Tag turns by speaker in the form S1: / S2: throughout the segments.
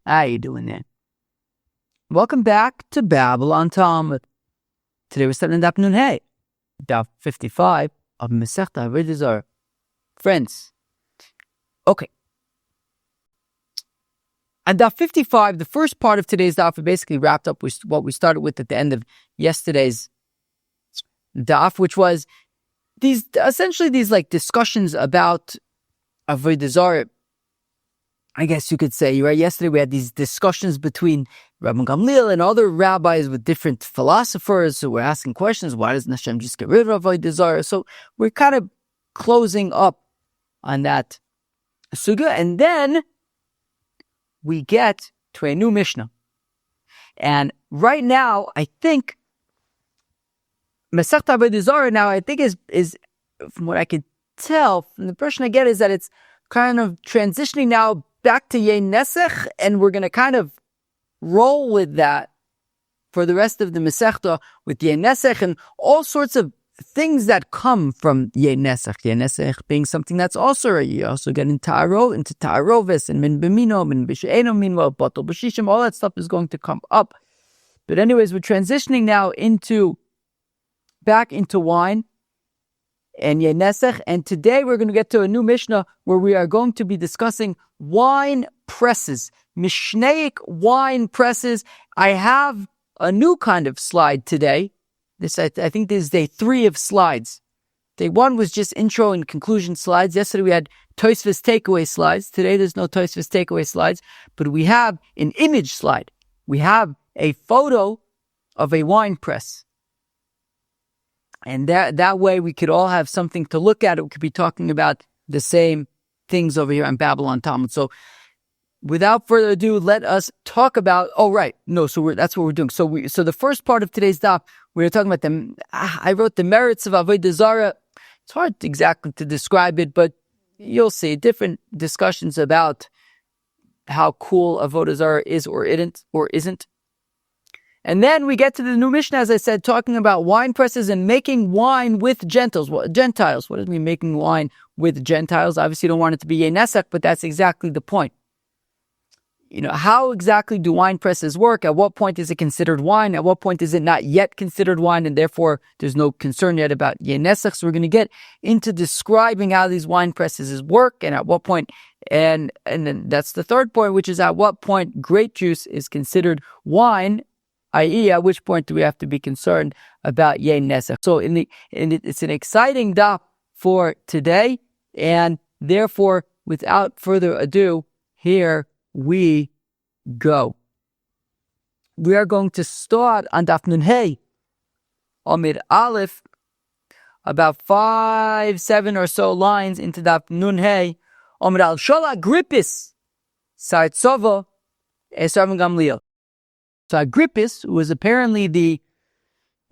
S1: How you doing there? Welcome back to Babylon Talmud. Today we're starting Daf Nun Hey, Daf 55 of Masechta Avodah Zarah. Friends, okay. And Daf 55, the first part of today's Daf, basically wrapped up with what we started with at the end of yesterday's Daf, which was these discussions about Avodah Zarah. I guess you could say, right? Yesterday we had these discussions between Rabbi Gamliel and other rabbis with different philosophers who were asking questions. Why doesn't Hashem just get rid of Avodah Zarah? So we're kind of closing up on that sugya, and then we get to a new Mishnah. And right now, I think Masechta Avodah Zarah now, I think is from what I could tell, from the impression I get, is that it's kind of transitioning now back to Yei Nesech, and we're going to kind of roll with that for the rest of the Masechta with Yei Nesech and all sorts of things that come from Yei Nesech. Yei Nesech being something that's also, you also get into Ta'arovis and Min B'mino, Min B'she'eno Minwa, Batal B'shishim, all that stuff is going to come up. But anyways, we're transitioning now back into wine and Yei Nesech, and today we're going to get to a new Mishnah where we are going to be discussing wine presses, Mishnaic wine presses. I have a new kind of slide today. I think this is day 3 of slides. Day 1 was just intro and conclusion slides. Yesterday we had Tosfos takeaway slides. Today there's no Tosfos takeaway slides, but we have an image slide. We have a photo of a wine press. And that way we could all have something to look at. We could be talking about the same things over here on Babylon Talmud. So without further ado, let us talk about, that's what we're doing. So the first part of today's daf, we're talking about I wrote the merits of Avodah Zarah. It's hard exactly to describe it, but you'll see different discussions about how cool Avodah Zarah is or isn't. And then we get to the new Mishnah, as I said, talking about wine presses and making wine with Gentiles. What does it mean, making wine with Gentiles? Obviously, you don't want it to be Yei Nesech, but that's exactly the point. How exactly do wine presses work? At what point is it considered wine? At what point is it not yet considered wine? And therefore, there's no concern yet about Yei Nesech. So we're going to get into describing how these wine presses work and at what point. And then that's the third point, which is at what point grape juice is considered wine, i.e., at which point do we have to be concerned about Yei Nesech? So it's an exciting daf for today, and therefore, without further ado, here we go. We are going to start on Daf Nun Hey, Amid Aleph, about 5-7 or so lines into Daf Nun Hey, Amid Al Shola Grippis, Saitzova, Esav Gamliel. So Agrippus, who was apparently the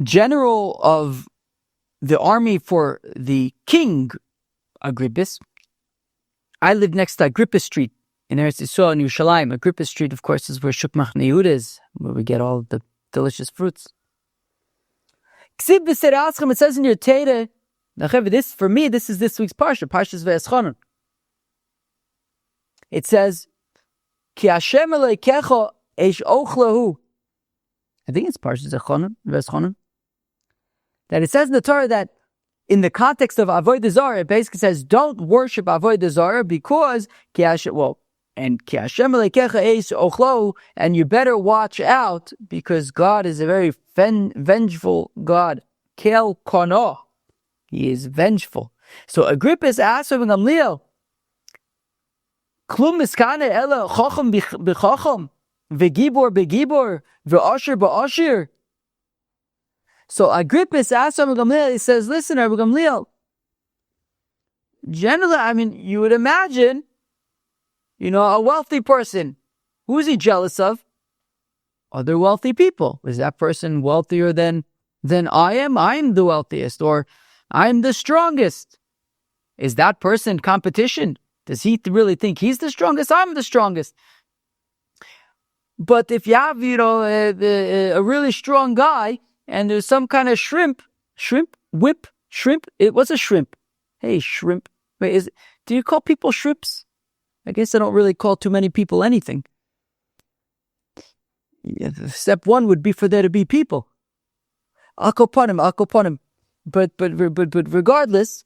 S1: general of the army for the king Agrippus. I live next to Agrippa Street in Eretz Yisrael in Yerushalayim. Agrippa Street, of course, is where Shuk Machne Yehuda is, where we get all the delicious fruits. It says in your Torah, this for me, this is this week's parsha, Parshas Ve'eschanan. It says, Ki Hashem Elokecha Eish Ochlahu. I think it's Parshas Ve'eschanan. That it says in the Torah that in the context of Avodah Zarah, it basically says, don't worship Avodah Zarah because Ki Hashem Elokecha Eish Ochlahu, and you better watch out because God is a very vengeful God. Kel Kono. He is vengeful. So Agrippus asked Rabbi Gamliel, Klum miskane ela chacham b'chacham, v'gibor b'gibor, v'asher b'asher. So Agrippus asked Rabbi Gamliel, he says, listen, Rabbi Gamliel, generally, you would imagine, a wealthy person. Who is he jealous of? Other wealthy people. Is that person wealthier than I am? I am the wealthiest, or I'm the strongest. Is that person competition? Does he really think he's the strongest? I'm the strongest. But if you have, a really strong guy, and there's some kind of shrimp, what's a shrimp? Hey, shrimp. Wait, do you call people shrimps? I guess I don't really call too many people anything. Step one would be for there to be people. Akoponim. But regardless,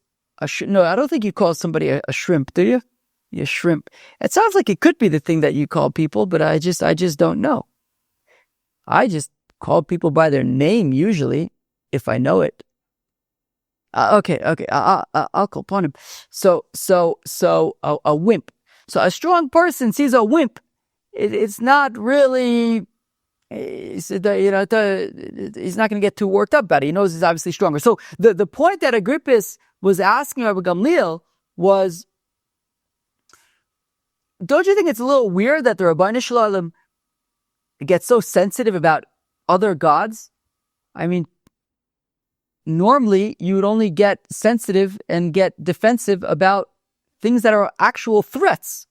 S1: no, I don't think you call somebody a shrimp, do you? You shrimp. It sounds like it could be the thing that you call people, but I just don't know. I just call people by their name usually, if I know it. Okay. I'll call upon him. So a wimp. So a strong person sees a wimp. It's not really. He's not going to get too worked up about it. He knows he's obviously stronger. So the point that Agrippus was asking Rabbi Gamliel was, don't you think it's a little weird that the Rabbeinu Shalom gets so sensitive about other gods? I mean, normally you would only get sensitive and get defensive about things that are actual threats.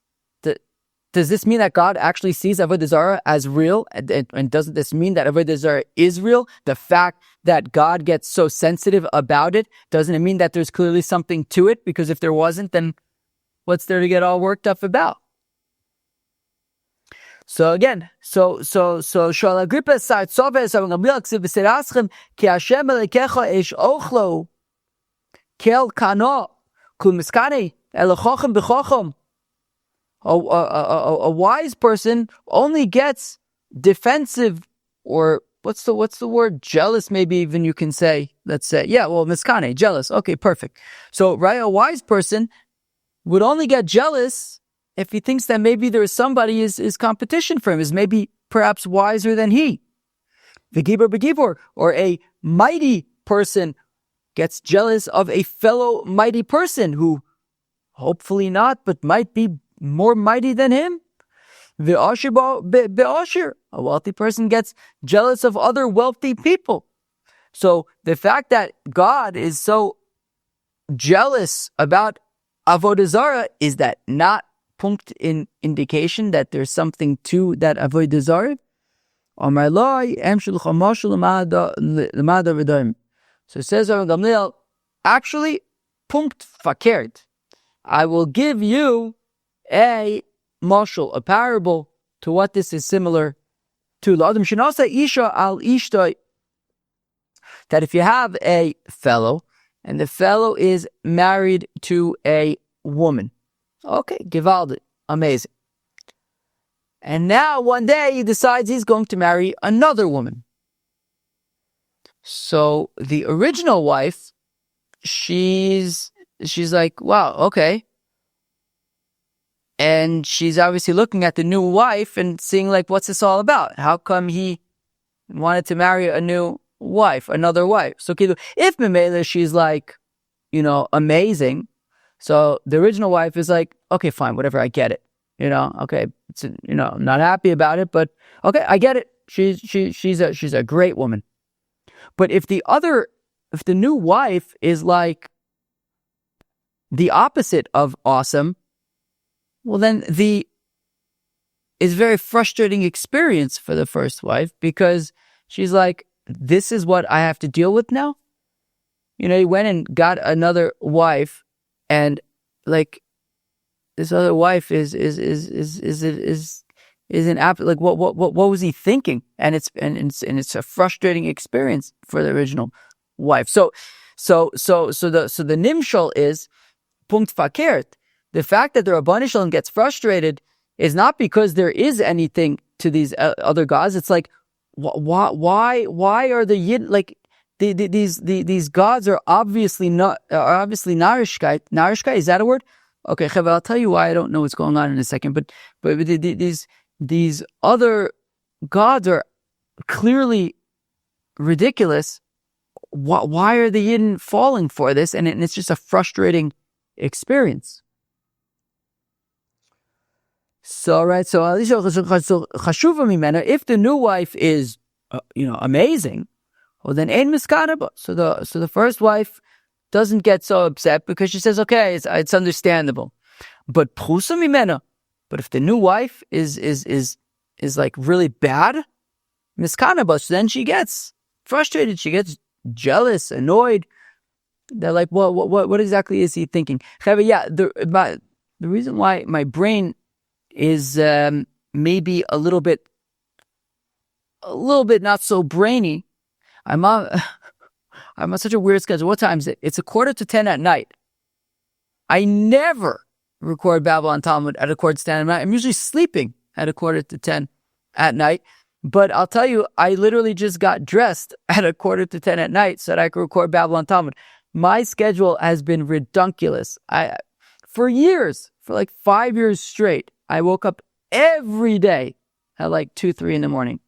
S1: Does this mean that God actually sees Avodah Zarah as real? And doesn't this mean that Avodah Zarah is real? The fact that God gets so sensitive about it, doesn't it mean that there's clearly something to it? Because if there wasn't, then what's there to get all worked up about? So again, so Shal Agrippa side Soves Gamliel ksiv b'siraschem ki Hashem Elokecha ish ochlo kel kano kul miskane elachochem b'chochem. A wise person only gets defensive, or what's the word? Jealous, maybe even you can say. Let's say, miskane, jealous. Okay, perfect. So, right, a wise person would only get jealous if he thinks that maybe there is somebody is competition for him, is maybe perhaps wiser than he. V'gibor b'gibor, or a mighty person gets jealous of a fellow mighty person who, hopefully not, but might be more mighty than him. V'asher be'asher, a wealthy person gets jealous of other wealthy people. So the fact that God is so jealous about Avodah Zarah, is that not punkt in indication that there's something to that Avodah Zarah? So it says Rabbi Gamliel, actually, punkt fakert. I will give you a mashal, a parable, to what this is similar to. That if you have a fellow, and the fellow is married to a woman, okay, gewaldig, amazing. And now one day he decides he's going to marry another woman. So the original wife, she's like, wow, okay. And she's obviously looking at the new wife and seeing, like, what's this all about? How come he wanted to marry a new wife, another wife? So if Memela, she's like, amazing. So the original wife is like, okay, fine, whatever, I get it. Okay, it's, I'm not happy about it, but okay, I get it. She's a great woman. But if the new wife is like the opposite of awesome, well, then it's a very frustrating experience for the first wife, because she's like, this is what I have to deal with now. He went and got another wife, and like this other wife is an app. Like what was he thinking? And it's a frustrating experience for the original wife. So the nimshal is punkt fakert. The fact that the Rabbeinu Shalom gets frustrated is not because there is anything to these other gods. It's like, why are the Yid, like these gods are obviously narishkeit. Narishkeit, is that a word? Okay, Chaver, I'll tell you why I don't know what's going on in a second. But these other gods are clearly ridiculous. Why are the Yidden falling for this? And it's just a frustrating experience. So, right, so if the new wife is, amazing, well, then ein miskanaba. So the first wife doesn't get so upset because she says, okay, it's understandable. But prusa mimena. But if the new wife is like really bad, miskanaba, so then she gets frustrated. She gets jealous, annoyed. They're like, well, what exactly is he thinking? Yeah, the reason why my brain is maybe a little bit a little bit not so brainy, I'm on such a weird schedule. What time is it? It's 9:45 at night. I never record Babylon Talmud at 9:45 at night. I'm usually sleeping at 9:45 at night. But I'll tell you, I literally just got dressed at 9:45 at night so that I could record Babylon Talmud. My schedule has been redunculous. For years, for like 5 years straight, I woke up every day at like 2, 3 in the morning.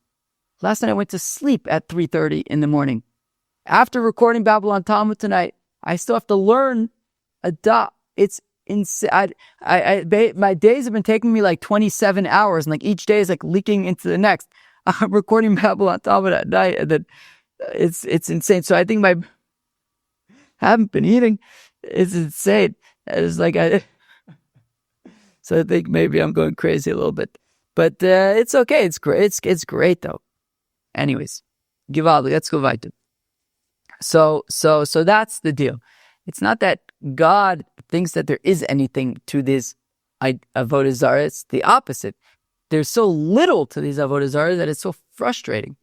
S1: Last night I went to sleep at 3:30 in the morning. After recording Babylon Talmud tonight, I still have to learn a daf. It's insane. My days have been taking me like 27 hours, and like each day is like leaking into the next. I'm recording Babylon Talmud at night, and then it's insane. So I think I haven't been eating. It's insane. It's like so I think maybe I'm going crazy a little bit, but it's okay. It's great. It's great though. Anyways, Givaldi, let's go weiter. So that's the deal. It's not that God thinks that there is anything to this Avodah Zarah. It's the opposite. There's so little to these Avodah Zarah that it's so frustrating.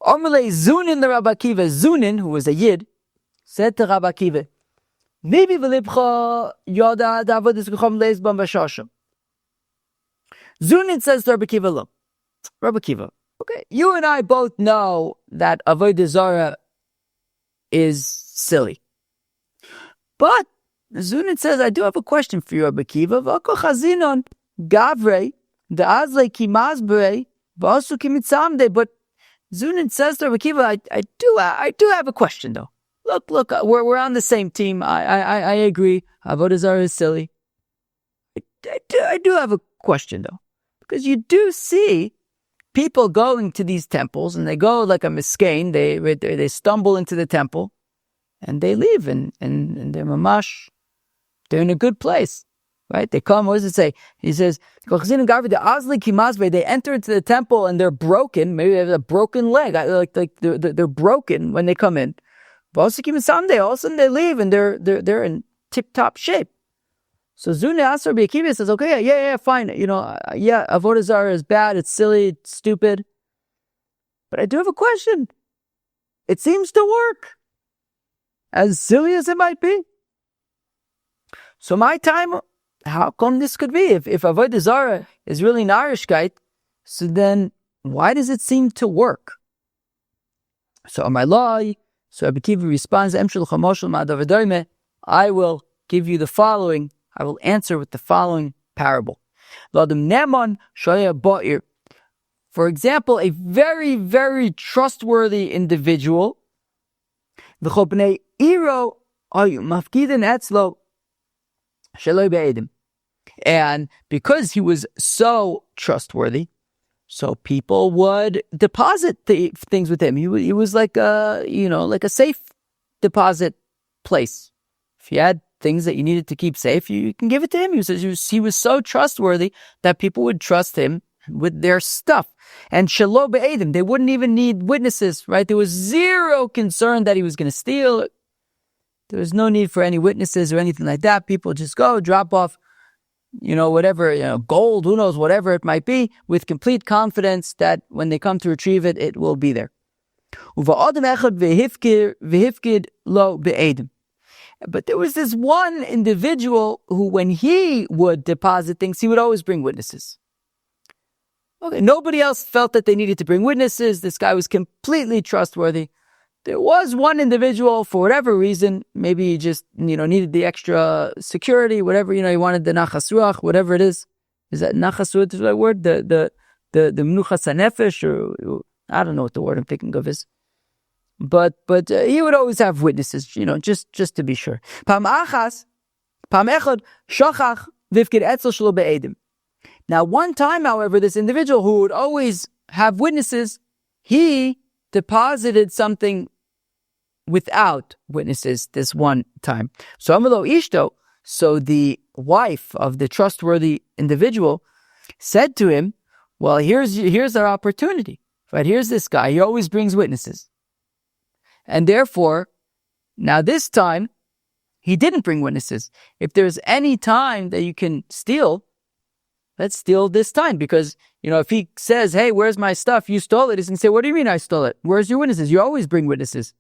S1: Omelei Zunin the Rabbi Akiva, Zunin, who was a Yid, said to Rabbi Akiva, maybe v'libcha yada Avodah Zarah leizbam v'shashim. Zunin says to Rabbi Akiva, look, Rabbi Akiva, okay, you and I both know that Avodah Zarah is silly. But Zunin says, I do have a question for you, Rabbi Akiva. V'ako chazinon gavre da'azle kimazbre v'asu kimitzamde. But Zunin says to Rabbi Akiva, I do have a question though. Look, we're on the same team. I agree. Avodah Zarah is silly. I do have a question though, because you do see people going to these temples, and they go like a miskein. They stumble into the temple, and they leave, and they're mamash. They're in a good place, right? They come. What does it say? He says, they enter into the temple and they're broken. Maybe they have a broken leg. Like they're broken when they come in. But also Sunday, all of a sudden they leave and they're in tip top shape. So Zuni Asar B'Akiva says, okay, yeah, fine. Avodah Zarah is bad, it's silly, it's stupid. But I do have a question. It seems to work. As silly as it might be. So my time, how come this could be? If Avodah Zarah is really narishkeit, so then why does it seem to work? So Rabbi Akiva responds, I will give you the following. I will answer with the following parable. For example, a very, very trustworthy individual, and because he was so trustworthy, so people would deposit the things with him. He was like a safe deposit place. If you had things that you needed to keep safe, you can give it to him. He was so trustworthy that people would trust him with their stuff. And shelo be'edim, they wouldn't even need witnesses, right? There was zero concern that he was going to steal. There was no need for any witnesses or anything like that. People just go, drop off, whatever, gold, who knows, whatever it might be, with complete confidence that when they come to retrieve it, it will be there. But there was this one individual who, when he would deposit things, he would always bring witnesses. Okay, nobody else felt that they needed to bring witnesses. This guy was completely trustworthy. There was one individual, for whatever reason, maybe he just, needed the extra security, whatever, he wanted the nachas ruach, whatever it is. Is that nachas ruach, is that word? The menuchas hanefesh, or I don't know what the word I'm thinking of is. But he would always have witnesses, just to be sure. Now, one time, however, this individual who would always have witnesses, he deposited something without witnesses this one time. So the wife of the trustworthy individual said to him, well, here's our opportunity. Right? Here's this guy. He always brings witnesses. And therefore, now this time, he didn't bring witnesses. If there's any time that you can steal, let's steal this time. Because, if he says, hey, where's my stuff? You stole it. He's going to say, what do you mean I stole it? Where's your witnesses? You always bring witnesses.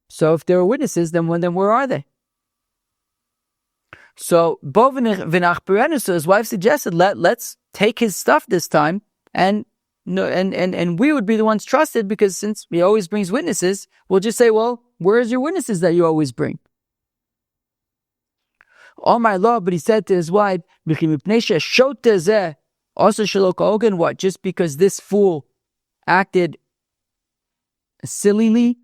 S1: So if there are witnesses, then where are they? So his wife suggested, let's take his stuff this time, and we would be the ones trusted, because since he always brings witnesses, we'll just say, well, where's your witnesses that you always bring? Oh my Lord, but he said to his wife, what? Just because this fool acted sillily,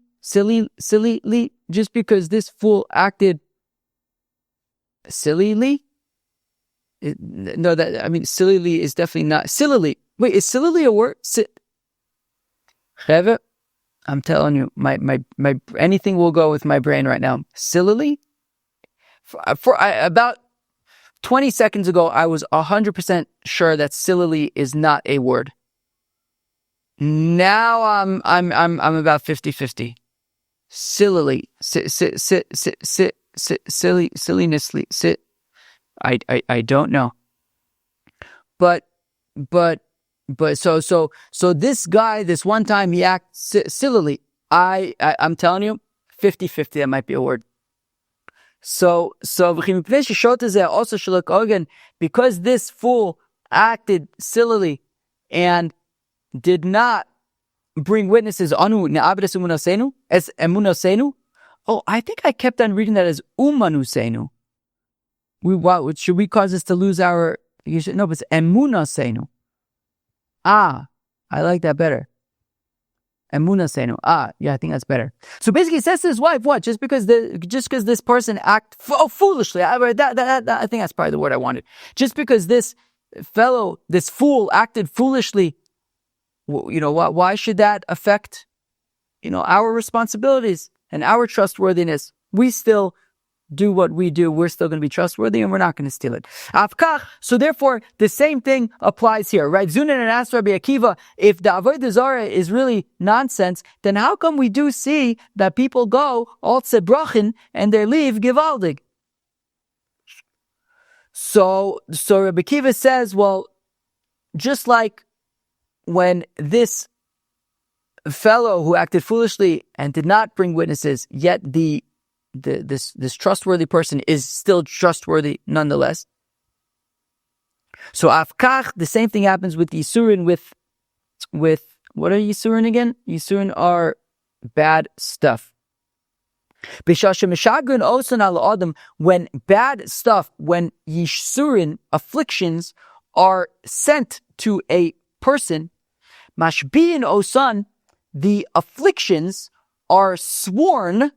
S1: just because this fool acted sillily? Sillily is definitely not. Sillily. Wait, is sillily a word? Cheve, I'm telling you, my anything will go with my brain right now. Sillily? About 20 seconds ago, I was 100% sure that sillily is not a word. Now I'm about 50-50. Sillily, sillinessly. I don't know. But so this guy, this one time he acts sillily. I'm telling you, 50-50, that might be a word. So because this fool acted sillily and did not bring witnesses, as emunasenu. Oh, I think I kept on reading that as umanusenu. Should we cause us to lose our? No, but it's emunasenu. I like that better. Emunasenu. Yeah, I think that's better. So basically, he says to his wife, what? Just because this person act foolishly. I think that's probably the word I wanted. Just because this fool acted foolishly, why should that affect, our responsibilities and our trustworthiness? We still do what we do. We're still going to be trustworthy, and we're not going to steal it. So therefore, the same thing applies here, right? Zunin and asked Rabbi Akiva, if the Avodah Zarah is really nonsense, then how come we do see that people go all tzebrachin and they leave givaldig? So Rabbi Akiva says, well, just like when this fellow who acted foolishly and did not bring witnesses, yet this trustworthy person is still trustworthy nonetheless. So afkach, the same thing happens with Yisurin, with what are Yisurin again? Yisurin are bad stuff. When bad stuff, when Yisurin, afflictions, are sent to a person, mashbiin osan, the afflictions are sworn,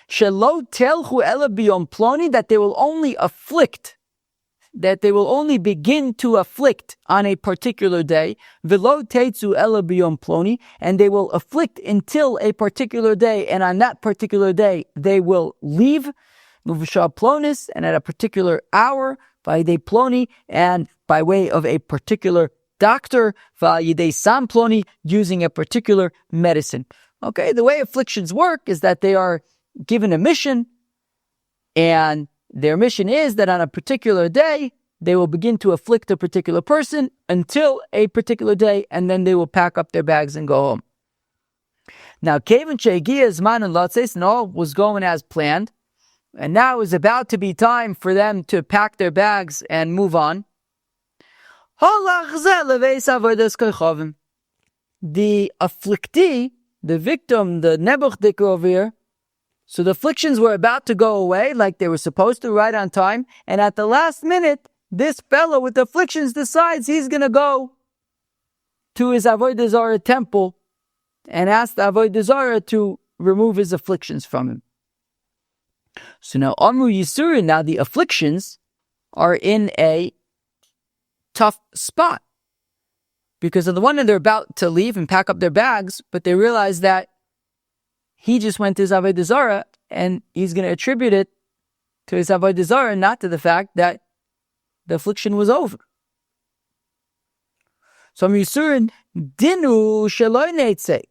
S1: shelo telchu ela biyom ploni, that they will only afflict, that they will only begin to afflict on a particular day, velo teitzu ela biyom ploni, and they will afflict until a particular day, and on that particular day they will leave, uvishah plonis, and at a particular hour, by day ploni, and by way of a particular doctor, va'yidei sam ploni, using a particular medicine. Okay, the way afflictions work is that they are given a mission, and their mission is that on a particular day, they will begin to afflict a particular person until a particular day, and then they will pack up their bags and go home. Now, Kevin Shegiya Zman and Latzes, and all was going as planned, and now it was about to be time for them to pack their bags and move on. The afflictee, the victim, the nebuchdik over here, so the afflictions were about to go away like they were supposed to, right on time, and at the last minute, this fellow with the afflictions decides he's going to go to his Avodah Zarah temple and ask the Avodah Zarah to remove his afflictions from him. So now, Amru Yisurin, now the afflictions are in a tough spot. Because on the one hand, they're about to leave and pack up their bags, but they realize that he just went to his Avodah Zarah, and he's going to attribute it to his Avodah Zarah, not to the fact that the affliction was over. So Amru Yisurin, Dinu Sheloi Neitzei,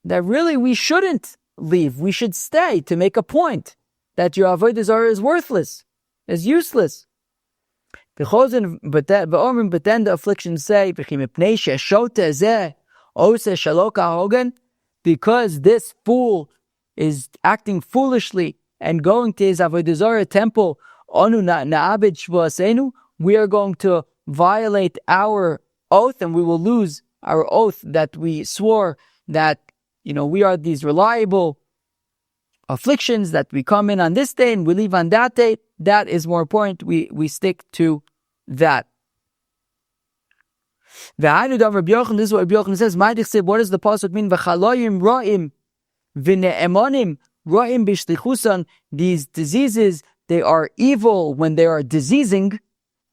S1: that really we shouldn't leave. We should stay to make a point that your Avodah Zarah is worthless, is useless. But then the afflictions say, because this fool is acting foolishly and going to his Avodah Zarah temple, we are going to violate our oath and we will lose our oath that we swore that, we are these reliable afflictions, that we come in on this day and we leave on that day. That is more important. We stick to that. This is what Rabbi Yochanan says. What does the pasuk mean? V'chaloyim ra'im v'ne'emonim ra'im b'shlichusan. These diseases, they are evil when they are diseasing.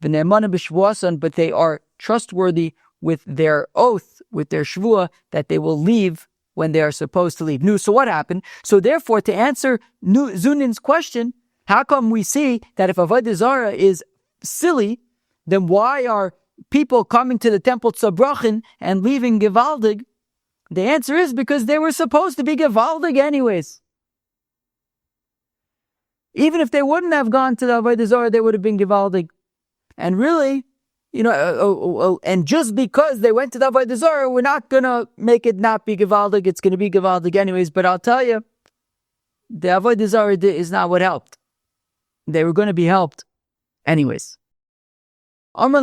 S1: V'ne'emonim b'shvuasan, but they are trustworthy with their oath, with their shvua, that they will leave when they are supposed to leave. So what happened? So therefore, to answer Zunin's question, how come we see that if Avodah Zarah is silly, then why are people coming to the temple Tzabrachin and leaving Gevaldig? The answer is because they were supposed to be Gevaldig anyways. Even if they wouldn't have gone to the Avodah Zarah, they would have been Gevaldig. And really, and just because they went to the Avodah Zarah, we're not going to make it not be Gevaldig. It's going to be Gevaldig anyways. But I'll tell you, the Avodah Zarah is not what helped. They were going to be helped anyways. There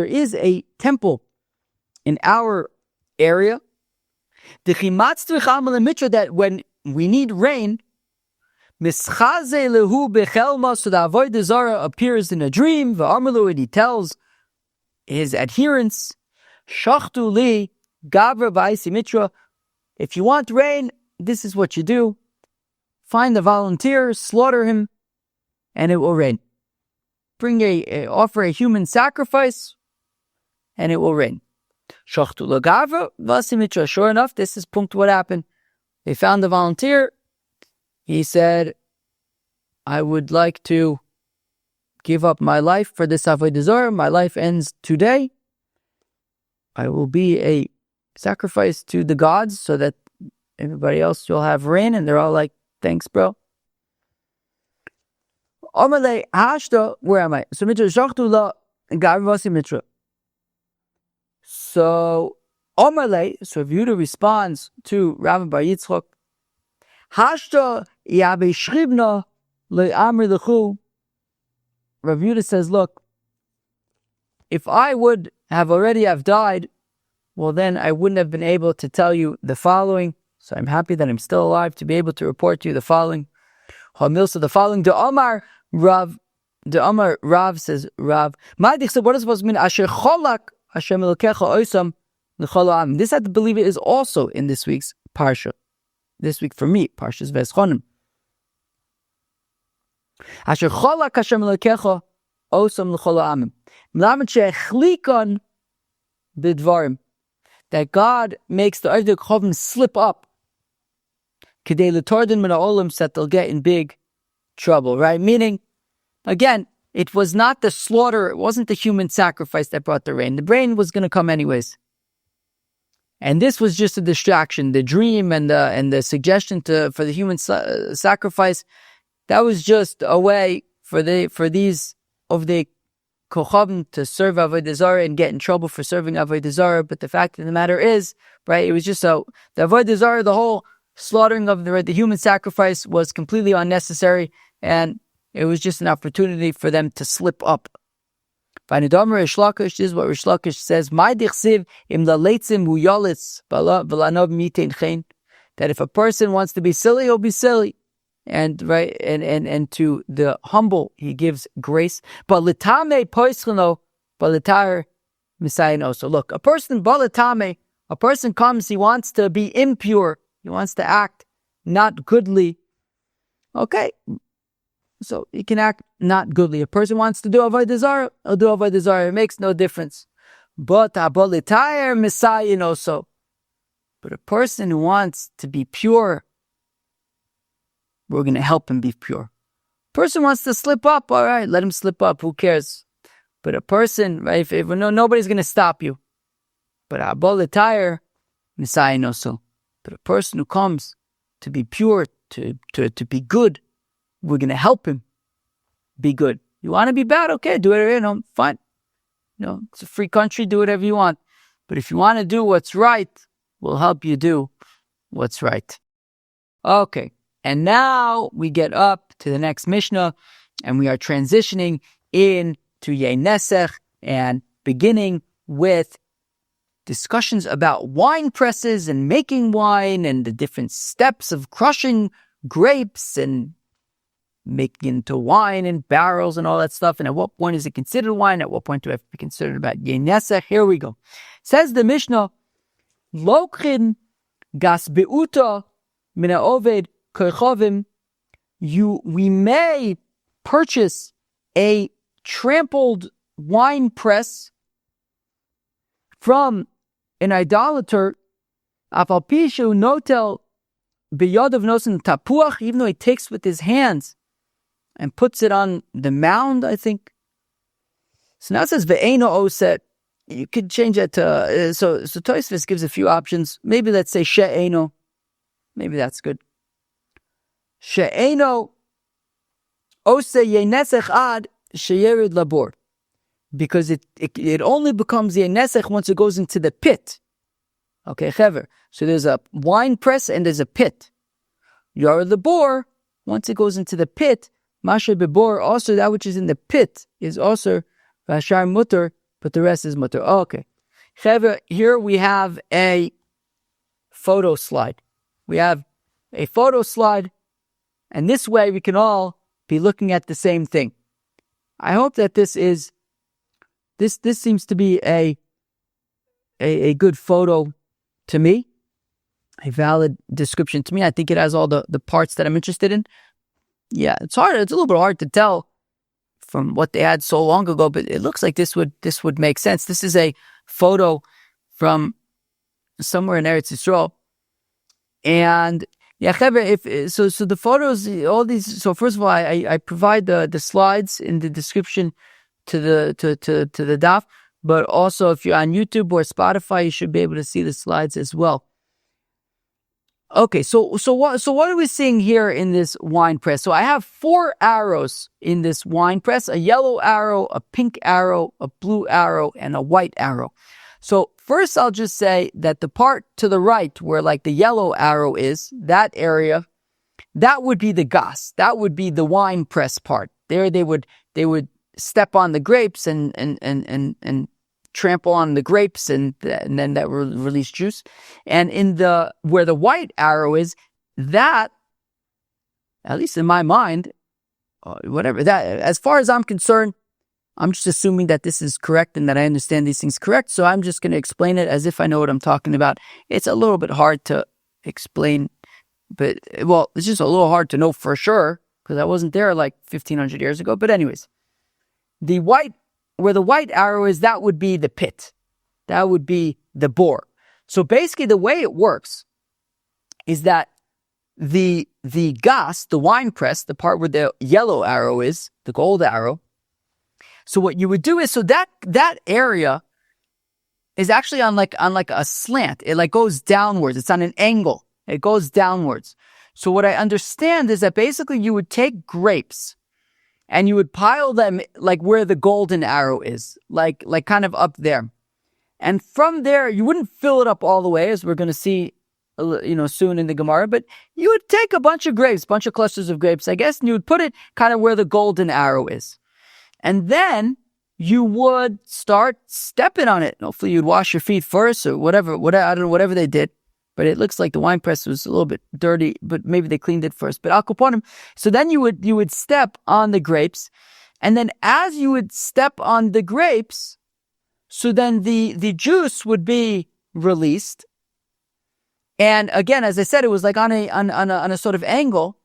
S1: is a temple in our area that when we need rain, so the Avodah Zarah appears in a dream, and he tells his adherents, if you want rain, this is what you do. Find a volunteer, slaughter him, and it will rain. Offer a human sacrifice, and it will rain. Sure enough, this is what happened. They found a volunteer. He said, I would like to give up my life for this Avodah Zarah. My life ends today. I will be a sacrifice to the gods so that everybody else will have rain. And they're all like, thanks, bro. Where am I? So Yehuda responds to Rabbi Bar Yitzchak, Rav Yehuda says, look, if I would have already died, well then I wouldn't have been able to tell you the following. So I'm happy that I'm still alive to be able to report to you the following. So the following, Rav says, Rav, what is supposed to mean? Asher cholak Hashem Elokecha oisam l'chol ha'am. This, I believe, it is also in this week's parsha. This week for me, Parshas Veschonim. Asher cholak Hashem Elokecha oisam l'chol ha'amim. Melamed she'echlikon b'dvarim. That God makes the Avodah Chovim slip up. Kedei l'tordin min ha'olam, so that they'll get in big trouble, right? Meaning, again, it was not the slaughter, it wasn't the human sacrifice that brought the rain. The rain was going to come anyways. And this was just a distraction. The dream and the suggestion for the human sacrifice, that was just a way for these of the Kochavim to serve Avodah Zarah and get in trouble for serving Avodah Zarah. But the fact of the matter is, right, it was just so the Avodah Zarah, the whole slaughtering of the human sacrifice was completely unnecessary, and it was just an opportunity for them to slip up. This is what Rish Lakish says, that if a person wants to be silly, he'll be silly. And and to the humble he gives grace. But litame poischeno, balitar misayino. So look, a person comes, he wants to be impure, he wants to act not goodly. Okay, so he can act not goodly. A person wants to do Avodah Zarah, he'll do Avodah Zarah. It makes no difference. But abolitar misayino. So, but a person who wants to be pure, we're going to help him be pure. Person wants to slip up, all right, let him slip up, who cares? But a person, right, if nobody's going to stop you. But abolitar misayino. So, but a person who comes to be pure, to be good, we're going to help him be good. You want to be bad? Okay, do it, fine. It's a free country, do whatever you want. But if you want to do what's right, we'll help you do what's right. Okay, and now we get up to the next Mishnah, and we are transitioning into Yei Nesech, and beginning with discussions about wine presses and making wine and the different steps of crushing grapes and making into wine in barrels and all that stuff. And at what point is it considered wine? At what point do I have to be considered about Yei Nesech? Here we go. Says the Mishnah, Lokhin gas beuta mina oved kerchovim. We may purchase a trampled wine press from an idolater, afalpishu notel biyadav nosen tapuach, even though he takes with his hands and puts it on the mound, I think. So now it says ve'eno oset. You could change that to so Tosfos gives a few options. Maybe let's say she'eno. Maybe that's good. She'eno ose Yei Nesech ad sheyerid labor. Because it only becomes Yei Nesech once it goes into the pit. Okay, chever. So there's a wine press and there's a pit. Yared labor, once it goes into the pit, Mashe bebor, also that which is in the pit is also Vashar mutter, but the rest is mutter. Okay. Chever, here we have a photo slide. We have a photo slide, and this way we can all be looking at the same thing. I hope that this seems to be a good photo to me, a valid description to me. I think it has all the parts that I'm interested in. Yeah, it's hard. It's a little bit hard to tell from what they had so long ago, but it looks like this would make sense. This is a photo from somewhere in Eretz Yisrael, and yeah, so the photos, all these. So first of all, I provide the slides in the description to the daf, but also if you're on YouTube or Spotify, you should be able to see the slides as well. Okay, so what are we seeing here in this wine press? So I have 4 arrows in this wine press: a yellow arrow, a pink arrow, a blue arrow, and a white arrow. So first, I'll just say that the part to the right, where like the yellow arrow is, that area, that would be the gas. That would be the wine press part. There, they would step on the grapes and trample on the grapes, and then that will release juice. And where the white arrow is, that, at least in my mind, whatever that, as far as I'm concerned, I'm just assuming that this is correct and that I understand these things correct. So I'm just going to explain it as if I know what I'm talking about. It's a little bit hard to explain, but it's just a little hard to know for sure because I wasn't there like 1,500 years ago. But anyways, where the white arrow is, that would be the pit. That would be the bore. So basically the way it works is that the gas, the wine press, the part where the yellow arrow is, the gold arrow. So what you would do is, so that area is actually on like a slant. It like goes downwards. It's on an angle. It goes downwards. So what I understand is that basically you would take grapes and you would pile them like where the golden arrow is, like kind of up there. And from there, you wouldn't fill it up all the way, as we're going to see, soon in the Gemara, but you would take a bunch of grapes, bunch of clusters of grapes, I guess, and you would put it kind of where the golden arrow is. And then you would start stepping on it. Hopefully you'd wash your feet first or whatever, I don't know, whatever they did. But it looks like the wine press was a little bit dirty, but maybe they cleaned it first. But al kaponim. So then you would step on the grapes. And then as you would step on the grapes, so then the juice would be released. And again, as I said, it was like on a sort of angle.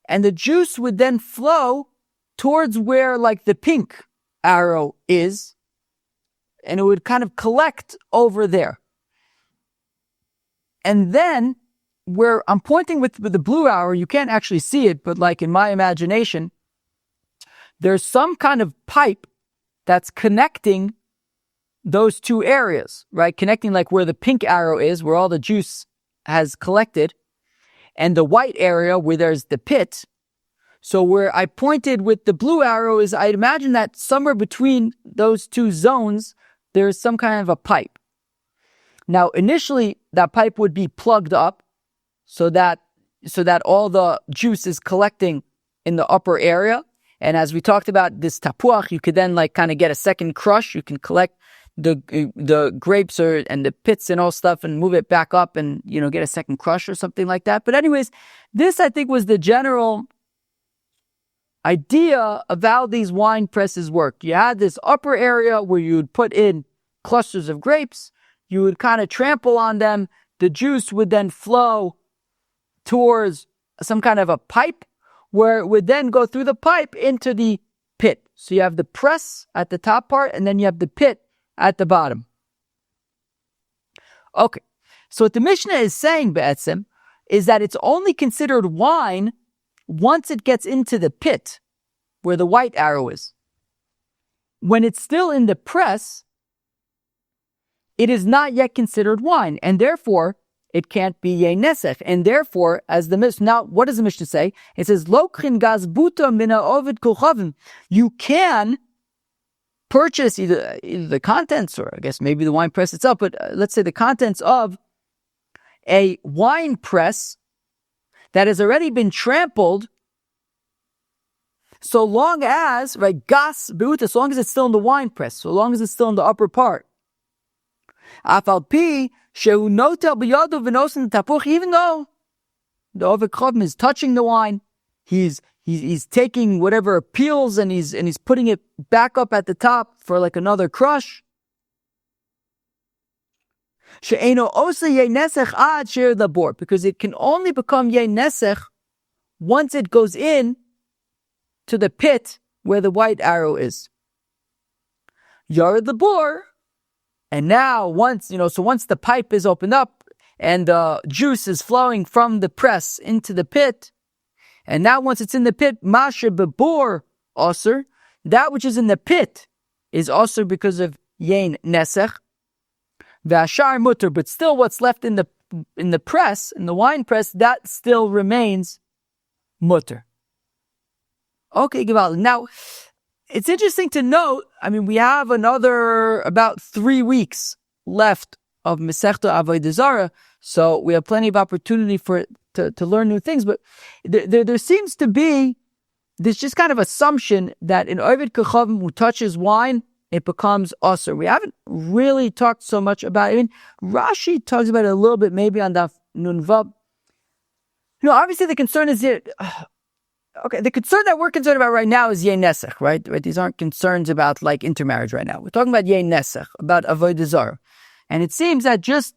S1: And the juice would then flow towards where like the pink arrow is, and it would kind of collect over there. And then where I'm pointing with the blue arrow, you can't actually see it, but like in my imagination, there's some kind of pipe that's connecting those two areas, right? Connecting like where the pink arrow is, where all the juice has collected, and the white area where there's the pit. So where I pointed with the blue arrow is, I'd imagine that somewhere between those two zones, there's some kind of a pipe. Now, initially, that pipe would be plugged up so that all the juice is collecting in the upper area. And as we talked about this tapuach, you could then like kind of get a second crush. You can collect the grapes and the pits and all stuff and move it back up and, get a second crush or something like that. But anyways, this I think was the general idea of how these wine presses work. You had this upper area where you would put in clusters of grapes. You would kind of trample on them. The juice would then flow towards some kind of a pipe where it would then go through the pipe into the pit. So you have the press at the top part and then you have the pit at the bottom. Okay, so what the Mishnah is saying, Be'etzim, is that it's only considered wine once it gets into the pit where the white arrow is. When it's still in the press, it is not yet considered wine, and therefore it can't be yenesech. And therefore, as the Mishnah, now what does the Mishnah say? It says, Lokrin gazbuta mina ovid kuchavim. You can purchase either the contents, or I guess maybe the wine press itself, but let's say the contents of a wine press that has already been trampled, so long as, right, gas buta, as long as it's still in the wine press, so long as it's still in the upper part. Afal pi shehu notel b'yadu v'nosin tapuch, even though the Oved Chavim is touching the wine, he's taking whatever peels and he's putting it back up at the top for like another crush. She'eno osa yenesech ad she'er labor, because it can only become yenesech once it goes in to the pit where the white arrow is. Yared labor, and now once the pipe is opened up and the juice is flowing from the press into the pit, and now once it's in the pit, masher bebor osir, that which is in the pit is osir because of yein nesech. V'ashar mutter, but still what's left in the press, in the wine press, that still remains mutter. Okay, Gival. Now, it's interesting to note, we have another about 3 weeks left of Masechta Avodah Zarah, so we have plenty of opportunity to learn new things, but there seems to be this just kind of assumption that in Oved Kachavim who touches wine, it becomes usher. We haven't really talked so much about it. Rashi talks about it a little bit, maybe on Daf Nun Vav. Obviously the concern is here. Okay, the concern that we're concerned about right now is Yein Nesech, right? These aren't concerns about like intermarriage right now. We're talking about Yein Nesech, about Avodah Zarah. And it seems that just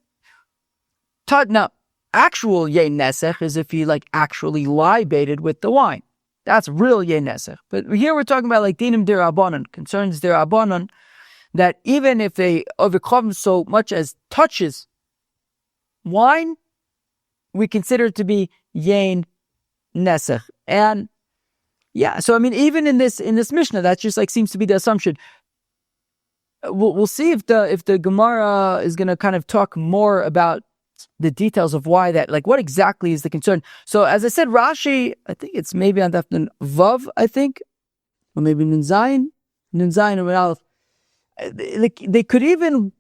S1: actual Yein Nesech is if he like actually libated with the wine. That's real Yein Nesech. But here we're talking about like Dinim Dirabanan, concerns Dirabanan, that even if they overcome so much as touches wine, we consider it to be Yein Nesech. And yeah, so even in this Mishnah, that just like seems to be the assumption. We'll see if the Gemara is going to kind of talk more about the details of why that, like what exactly is the concern. So as I said, Rashi, I think it's maybe on Daf Nun Vav, I think, or maybe Nun Zayin or Aleph. They could even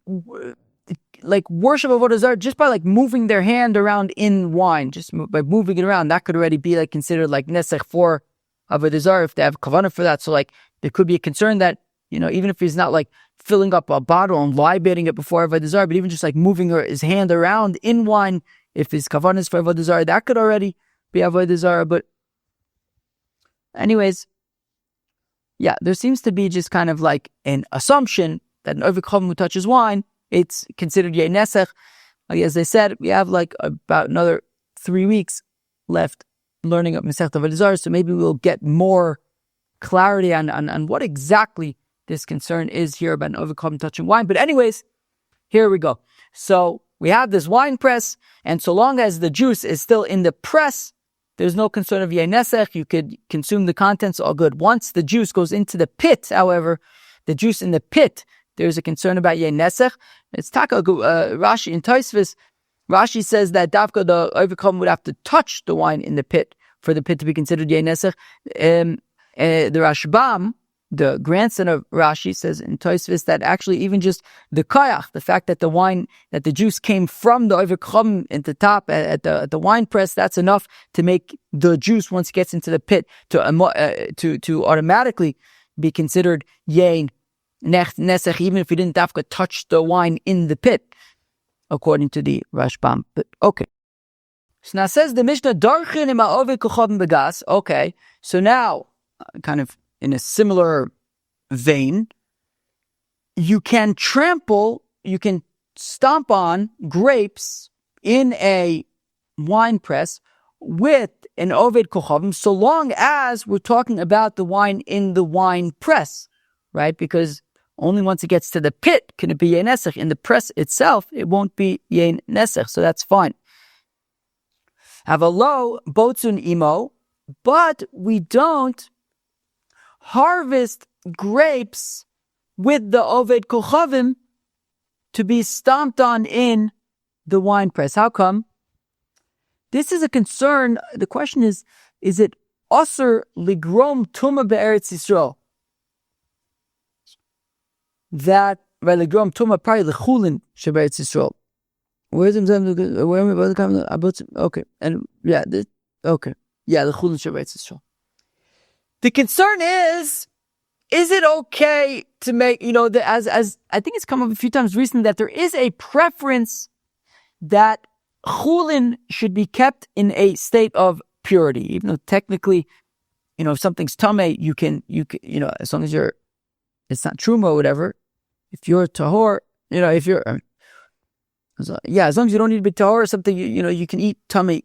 S1: like worship Avodah Zarah just by like moving their hand around in wine, just by moving it around. That could already be like considered like nesech for Avodah Zarah if they have kavanah for that. So like there could be a concern that even if he's not like filling up a bottle and libating it before Avodah Zarah, but even just like moving his hand around in wine, if his kavanah is for Avodah Zarah, that could already be Avodah Zarah. But anyways, yeah, there seems to be just kind of like an assumption that an Oved Chavim who touches wine, it's considered Yein Nesech. As I said, we have like about another 3 weeks left learning of Masechta Avodah Zarah, so maybe we'll get more clarity on what exactly this concern is here about an Oved Chavim touching wine. But anyways, here we go. So we have this wine press, and so long as the juice is still in the press, there's no concern of Yein Nesech. You could consume the contents, all good. Once the juice goes into the pit, however, the juice in the pit, there's a concern about Yein Nesech. It's Taka Rashi in Tosfos. Rashi says that Dafka the Oved Chavim would have to touch the wine in the pit for the pit to be considered Yei Nesech. The Rashbam, the grandson of Rashi, says in Tosfos that actually even just the koyach, the fact that the juice came from the Oved Kochavim at the top at the wine press, that's enough to make the juice, once it gets into the pit, to automatically be considered Yei Nesech, even if you didn't dafka touch the wine in the pit, according to the Rashbam. But okay. So now says the Mishnah, Darchin im ha'oved kochavim begas. Okay, so now, kind of in a similar vein, you can stomp on grapes in a wine press with an oved kochavim, so long as we're talking about the wine in the wine press, right? Because only once it gets to the pit can it be Yei Nesech. In the press itself, it won't be Yei Nesech, so that's fine. Have a low botzun imo, but we don't harvest grapes with the oved kochavim to be stomped on in the wine press. How come? This is a concern. The question is it osur ligrom tuma be'eretz Yisrael? That by ligrom tuma probably lechulin shebe'eretz Yisrael. Where's the okay, and yeah, okay, yeah, lechulin shebe'eretz Yisrael. The concern is it okay to make, as I think it's come up a few times recently, that there is a preference that chulin should be kept in a state of purity, even though technically, if something's tameh, you can, as long as it's not truma or whatever. If you're tahor, as long as you don't need to be tahor or something, you can eat tameh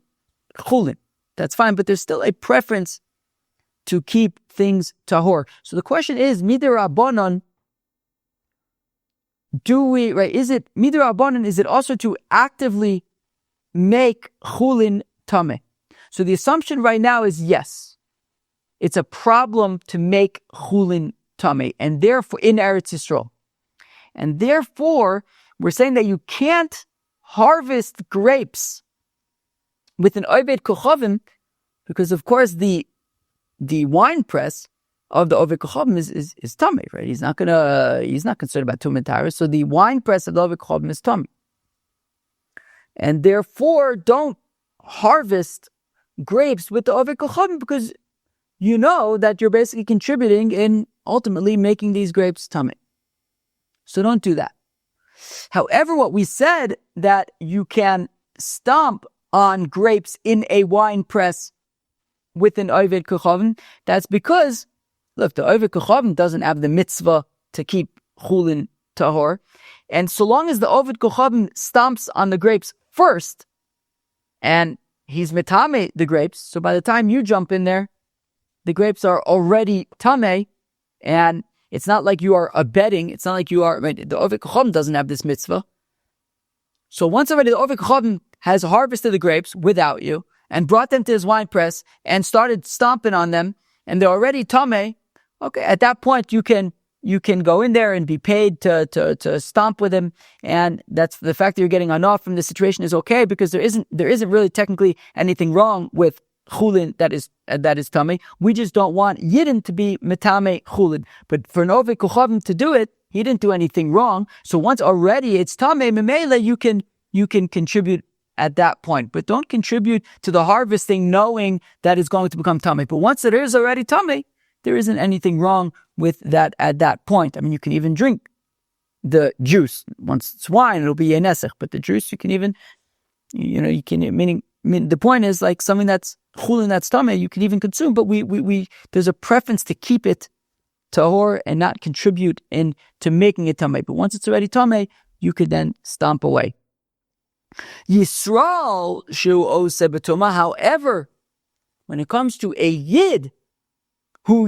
S1: chulin. That's fine, but there's still a preference to keep things tahor. So the question is, midirabanan, is it midirabanan, is it also to actively make chulin tameh? So the assumption right now is yes. It's a problem to make chulin tameh, and therefore, in Eretz Yisrael. And therefore, we're saying that you can't harvest grapes with an oved kochavim, because of course the wine press of the oved kochavim is tameh, right? He's not concerned about tumah tara. So the wine press of the oved kochavim is tameh, and therefore don't harvest grapes with the oved kochavim, because you know that you're basically contributing in ultimately making these grapes tameh. So don't do that. However, what we said that you can stomp on grapes in a wine press with an oved kochavim, that's because, look, the oved kochavim doesn't have the mitzvah to keep chulin tahor, and so long as the oved kochavim stomps on the grapes first, and he's metame the grapes, so by the time you jump in there, the grapes are already tameh, and it's not like you are abetting. It's not like you are. Right, the oved kochavim doesn't have this mitzvah. So once already the oved kochavim has harvested the grapes without you and brought them to his wine press and started stomping on them, and they're already tameh. Okay, at that point you can go in there and be paid to stomp with him, and that's the fact that you're getting enough from the situation is okay, because there isn't really technically anything wrong with chulin that is tameh. We just don't want yidden to be metame chulin. But for an oved kochavim to do it, he didn't do anything wrong. So once already it's tameh memela, you can contribute at that point. But don't contribute to the harvesting knowing that it's going to become tameh. But once it is already tameh, there isn't anything wrong with that at that point. I mean, you can even drink the juice. Once it's wine, it'll be Yei Nesech. But the juice, you can even, you can, meaning the point is, like, something that's chulin, that's tameh, you can even consume, but we there's a preference to keep it tahor and not contribute into making it tameh. But once it's already tameh, you could then stomp away. Yisrael shu ose b'tumah. However, when it comes to a yid who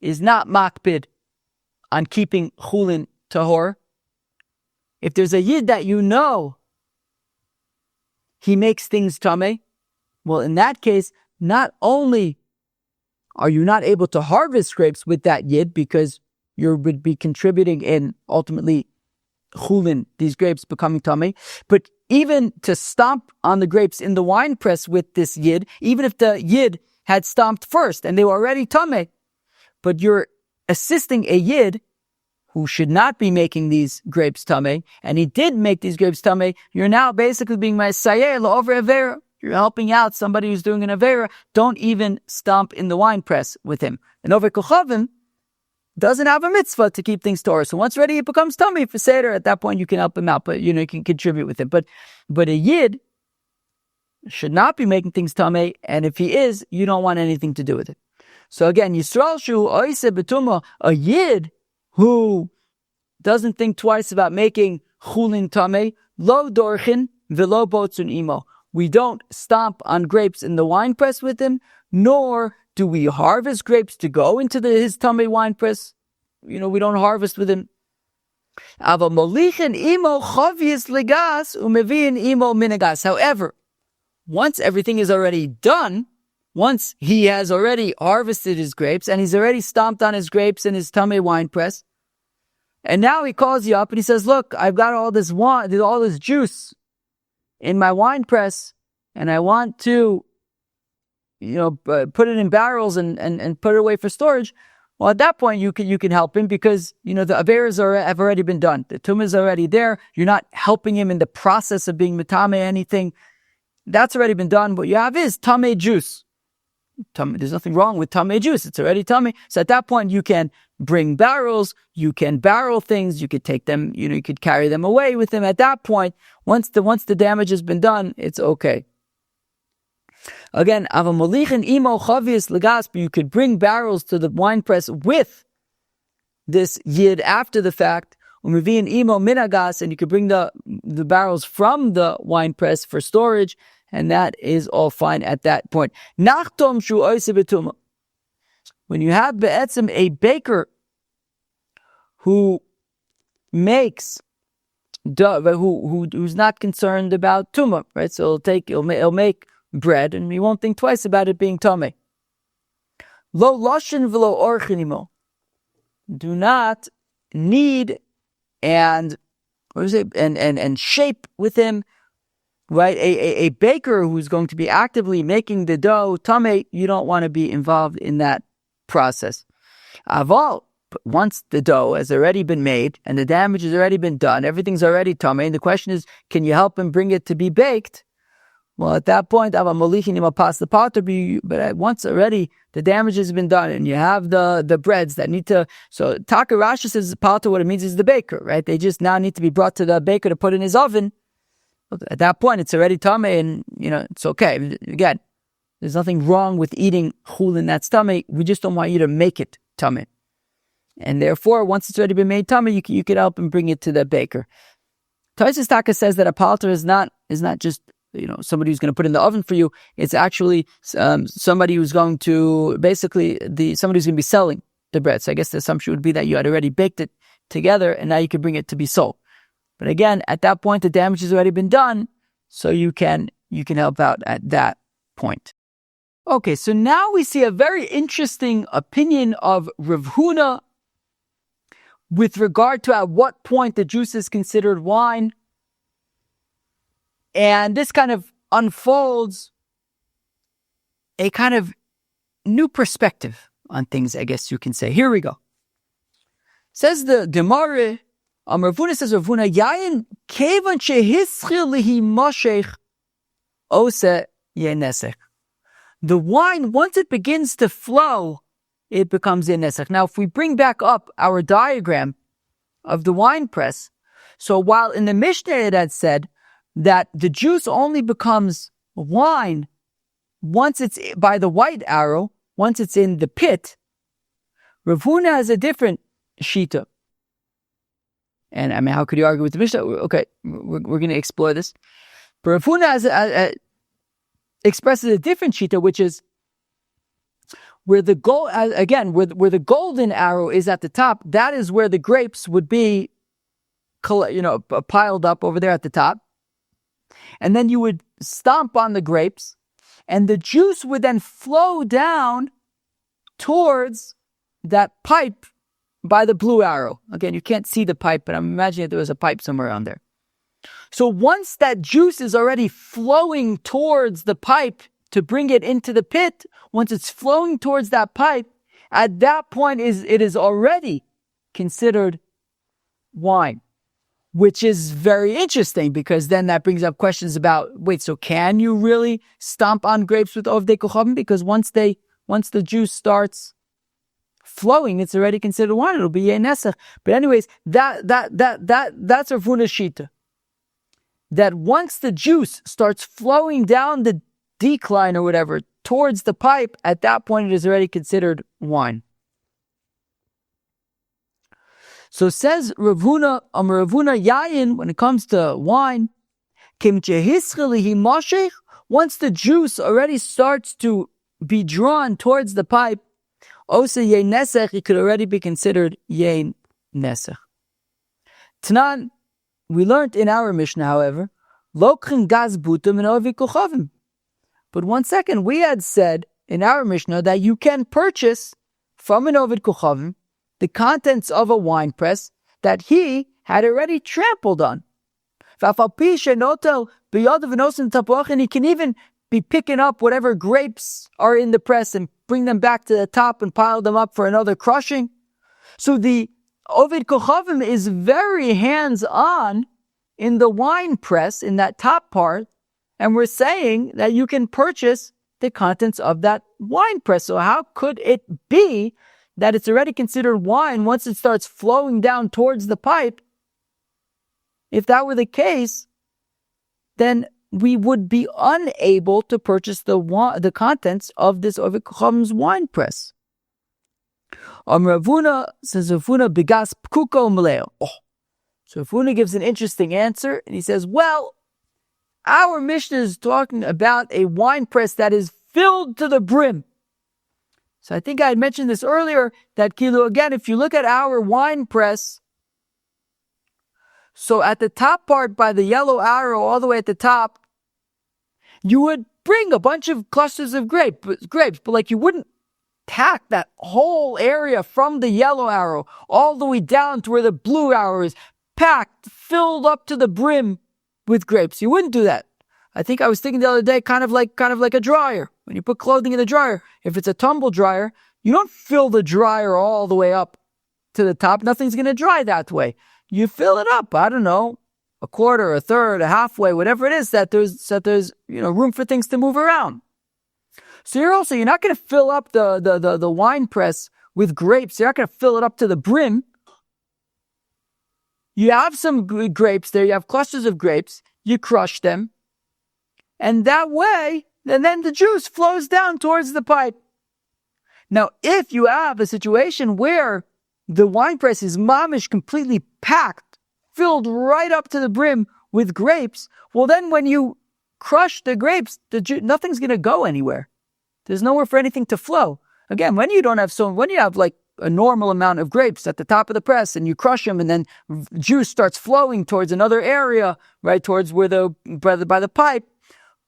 S1: is not makpid on keeping chulin tahor, if there's a yid that he makes things tameh, well, in that case, not only are you not able to harvest grapes with that yid, because you would be contributing in ultimately chulin, these grapes becoming tamei. But even to stomp on the grapes in the wine press with this yid, even if the yid had stomped first and they were already tamei, but you're assisting a yid who should not be making these grapes tamei, and he did make these grapes tamei, you're now basically being ma'asayer over avera. You're helping out somebody who's doing an avera. Don't even stomp in the wine press with him. And over kochavim doesn't have a mitzvah to keep things Torah. So once ready, it becomes tamei for seder. At that point, you can help him out, but you can contribute with him. But a yid should not be making things tamei, and if he is, you don't want anything to do with it. So again, Yisrael shu oise betuma, a yid who doesn't think twice about making chulin tamei, lo dorchin velo botzun imo. We don't stomp on grapes in the wine press with him, nor do we harvest grapes to go into his tamei wine press. We don't harvest with him. Ava molichin imo chavius legas umeviin imo minagas. However, once everything is already done, once he has already harvested his grapes and he's already stomped on his grapes in his tamei wine press, and now he calls you up and he says, look, I've got all this wine, all this juice in my wine press, and I want to, put it in barrels and put it away for storage. Well, at that point, you can help him because, the averas have already been done. The tumah is already there. You're not helping him in the process of being metame anything. That's already been done. What you have is tamei juice. There's nothing wrong with tamei juice. It's already tamei. So at that point, you can bring barrels, you can barrel things, you could take them, you could carry them away with him. At that point, once the damage has been done, it's okay. Again, avamolichin imo chavius legas, but you could bring barrels to the wine press with this yid after the fact, umeviin imo minagas, and you could bring the barrels from the wine press for storage, and that is all fine at that point. Nachtom shu oise betuma. When you have be'etzim a baker who makes who's not concerned about tumah, right? So he'll make bread, and he won't think twice about it being tamei. Lo loshin v'lo orchinimo. Do not knead and shape with him, right? A baker who's going to be actively making the dough tamei, you don't want to be involved in that process. Aval, once the dough has already been made and the damage has already been done, everything's already tamei, and the question is, can you help him bring it to be baked? Well, at that point, but once already the damage has been done and you have the breads that need to, so Taka Rashi says pata, what it means is the baker, right? They just now need to be brought to the baker to put in his oven. At that point, it's already tamei, and it's okay. Again, there's nothing wrong with eating chulin that's tamei. We just don't want you to make it tamei. And therefore, once it's already been made tamei, you could help and bring it to the baker. Taisus Taka says that a palter is not just somebody who's going to put in the oven for you. It's actually somebody who's going to somebody who's going to be selling the bread. So I guess the assumption would be that you had already baked it together, and now you could bring it to be sold. But again, at that point, the damage has already been done, so you can help out at that point. Okay, so now we see a very interesting opinion of Rav Huna with regard to at what point the juice is considered wine. And this kind of unfolds a kind of new perspective on things, I guess you can say. Here we go. Says the Gemara, Rav Huna says, Rav Huna, Yayin kevan shehischil lihi moshech ose yenesech. The wine, once it begins to flow, it becomes yenesech. Now, if we bring back up our diagram of the wine press, so while in the Mishnah it had said that the juice only becomes wine once it's by the white arrow, once it's in the pit, Rav Huna has a different shita. And I mean, how could you argue with the Mishnah? Okay, we're going to explore this. But Rav Huna expresses a different shita, which is where the gold, again, where the golden arrow is at the top. That is where the grapes would be, piled up over there at the top, and then you would stomp on the grapes, and the juice would then flow down towards that pipe by the blue arrow. Again, you can't see the pipe, but I'm imagining that there was a pipe somewhere around there. So once that juice is already flowing towards the pipe to bring it into the pit, once it's flowing towards that pipe, at that point it is already considered wine, which is very interesting because then that brings up questions about, wait, so can you really stomp on grapes with ovdei kochavim? Because once the juice starts flowing, it's already considered wine. It'll be yenesach. But anyways, that's Rav Huna's shita. That once the juice starts flowing down the decline or whatever towards the pipe, at that point it is already considered wine. So says Rav Huna, Yayin, when it comes to wine, once the juice already starts to be drawn towards the pipe, Osa Yein Nesech, it could already be considered Yein Nesech. Tanan, we learned in our Mishnah, however, Lokchen Gaz Butum and Ovi Kochavim. But 1 second, we had said in our Mishnah that you can purchase from an Ovid Kochavim the contents of a wine press that he had already trampled on. And he can even be picking up whatever grapes are in the press and bring them back to the top and pile them up for another crushing. So the Ovid Kochavim is very hands-on in the wine press, in that top part, and we're saying that you can purchase the contents of that wine press. So how could it be that it's already considered wine once it starts flowing down towards the pipe? If that were the case, then we would be unable to purchase the contents of this Ovid Kochavim's wine press. Rav Huna says, Rav Huna bigas pkuko maleo. So Rav Huna gives an interesting answer, and he says, well, our Mishnah is talking about a wine press that is filled to the brim. So I think I had mentioned this earlier, that again, if you look at our wine press, so at the top part by the yellow arrow all the way at the top, you would bring a bunch of clusters of grapes, but like you wouldn't pack that whole area from the yellow arrow all the way down to where the blue arrow is, packed, filled up to the brim with grapes. You wouldn't do that. I think I was thinking the other day, kind of like a dryer. When you put clothing in the dryer, if it's a tumble dryer, you don't fill the dryer all the way up to the top. Nothing's going to dry that way. You fill it up, I don't know, a quarter, a third, a halfway, whatever it is, that there's room for things to move around. So you're not going to fill up the wine press with grapes. You're not going to fill it up to the brim. You have some grapes there. You have clusters of grapes. You crush them. And that way, and then the juice flows down towards the pipe. Now, if you have a situation where the wine press is mamish completely packed, filled right up to the brim with grapes, well then when you crush the grapes, nothing's going to go anywhere. There's nowhere for anything to flow. Again, when you have like a normal amount of grapes at the top of the press and you crush them and then juice starts flowing towards another area, right, towards where by the pipe,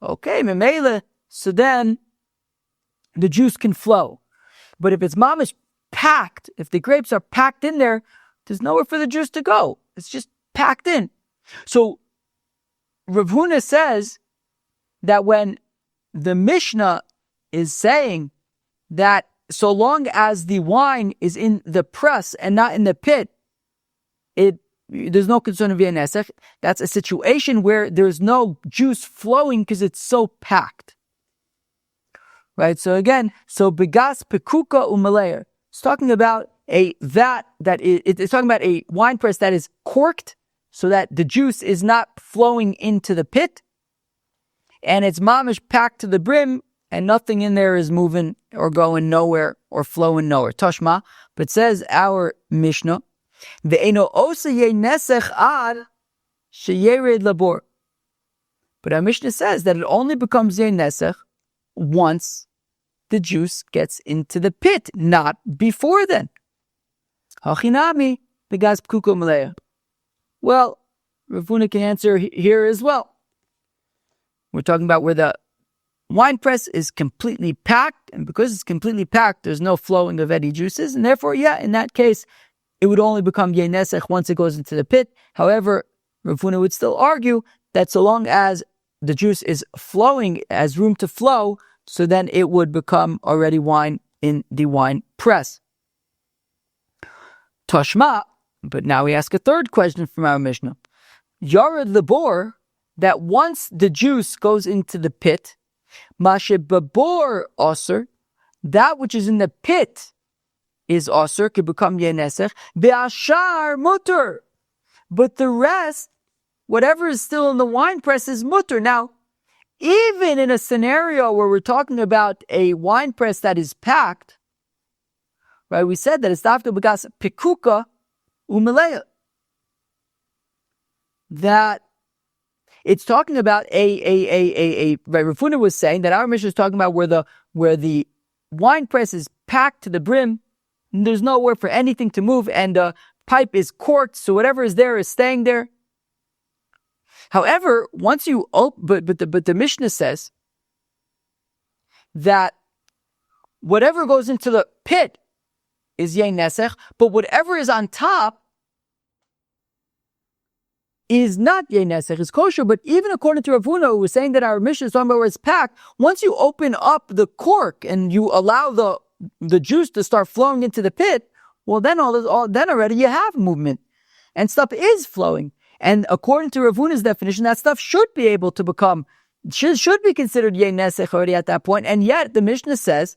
S1: okay, memela, so then the juice can flow. But if it's mamish packed, if the grapes are packed in there, there's nowhere for the juice to go. It's just packed in. So Rav Huna says that when the Mishnah is saying that so long as the wine is in the press and not in the pit, there's no concern of yenesech. That's a situation where there's no juice flowing because it's so packed. Right? So again, begas pekuka umaleir. It's talking about it's talking about a wine press that is corked so that the juice is not flowing into the pit, and it's mamish packed to the brim, and nothing in there is moving or going nowhere or flowing nowhere. Tashma, but says our Mishnah, ve'eno osa yenesech ad sheyered labor. But our Mishnah says that it only becomes yenesech once the juice gets into the pit, not before then. Hachinami begas pkuko malaya. Well, Rav Huna can answer here as well. We're talking about where the wine press is completely packed, and because it's completely packed, there's no flowing of any juices, and therefore, in that case, it would only become Yei Nesech once it goes into the pit. However, Rav Huna would still argue that so long as the juice is flowing, has room to flow, so then it would become already wine in the wine press. Toshma, but now we ask a third question from our Mishnah. Yared the bor, that once the juice goes into the pit, Mashe babor osir, that which is in the pit is osir, could become yenesech, be'ashar mutter. But the rest, whatever is still in the wine press, is mutter. Now, even in a scenario where we're talking about a wine press that is packed, right? We said that it's dafka b'gas pikuka umeleya. That it's talking about right? Rav Huna was saying that our Mishnah is talking about where the wine press is packed to the brim, and there's nowhere for anything to move, and the pipe is corked, so whatever is there is staying there. However, once you open, but the Mishnah says that whatever goes into the pit is Yei Nesech, but whatever is on top is not Yei Nesech, is kosher. But even according to Rav Huna, who was saying that our Mishnah is talking about where it's packed, once you open up the cork and you allow the juice to start flowing into the pit, well, then then already you have movement, and stuff is flowing. And according to Rav Huna's definition, that stuff should be able to become, should be considered Yei Nesech already at that point. And yet the Mishnah says